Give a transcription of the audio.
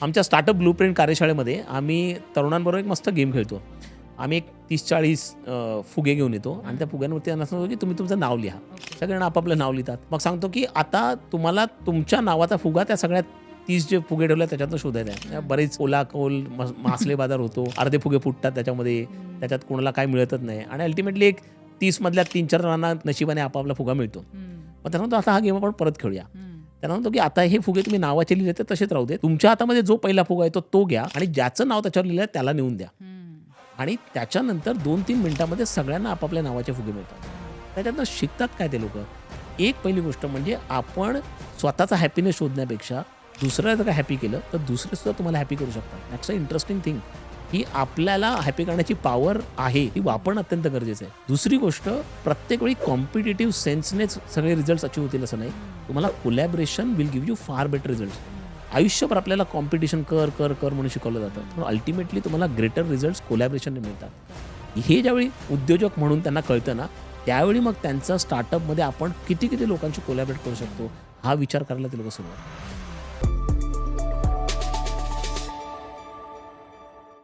आमच्या startup blueprint कार्यशाळेमध्ये आम्ही तरुणांबरोबर एक मस्त गेम खेळतो. आम्ही एक 30-40 फुगे घेऊन येतो आणि त्या फुग्यांवरती त्यांना सांगतो की तुम्ही तुमचं नाव लिहा. सगळ्यांना आपापलं नाव लिहितात. मग सांगतो की आता तुम्हाला तुमच्या नावाचा फुगा त्या सगळ्या 30 जे फुगे ठेवले त्याच्यातनं शोधायचा आहे. बरेच ओलाकोल मासले बाजार होतो. अर्धे फुगे फुटतात त्याच्यामध्ये. त्याच्यात कोणाला काय मिळतच नाही आणि अल्टिमेटली एक 30 मधल्या 3-4 जणांना नशिबाने आपापला फुगा मिळतो. मग त्यांना म्हणतो आता हा गेम आपण परत खेळूया. त्यांना म्हणतो की आता हे फुगे तुम्ही नावाचे लिहिले तर तसेच राहू दे. तुमच्या हातामध्ये जो पहिला फुगा आहे तो घ्या आणि ज्याचं नाव त्याच्यावर लिहिलं आहे त्याला नेऊन द्या. आणि त्याच्यानंतर 2-3 मिनिटांमध्ये सगळ्यांना आपापल्या नावाचे फुगे मिळतात. त्याच्यातनं शिकतात काय ते लोकं? एक पहिली गोष्ट म्हणजे आपण स्वतःचा हॅपीनेस शोधण्यापेक्षा दुसऱ्याला जर का हॅपी केलं तर दुसरे सुद्धा तुम्हाला हॅपी करू शकतात. दॅट्स अ इंटरेस्टिंग थिंग की आपल्याला हॅपी करण्याची पॉवर आहे ती वापरणं अत्यंत गरजेचं आहे. दुसरी गोष्ट प्रत्येक वेळी कॉम्पिटिटिव्ह सेन्सनेच सगळे रिझल्ट्स अचीव्ह होतील असं नाही. तुम्हाला collaboration will give you far better results. आयुष्यभर आपल्याला कॉम्पिटिशन कर कर कर म्हणून शिकवलं जातं पण अल्टिमेटली तुम्हाला ग्रेटर रिझल्ट्स कोलॅबरेशनने मिळतात. हे ज्यावेळी उद्योजक म्हणून त्यांना कळतं ना त्यावेळी मग त्यांचं स्टार्टअपमध्ये आपण किती किती लोकांशी कोलॅबरेट करू शकतो हा विचार करायला ते लोक सुरुवात.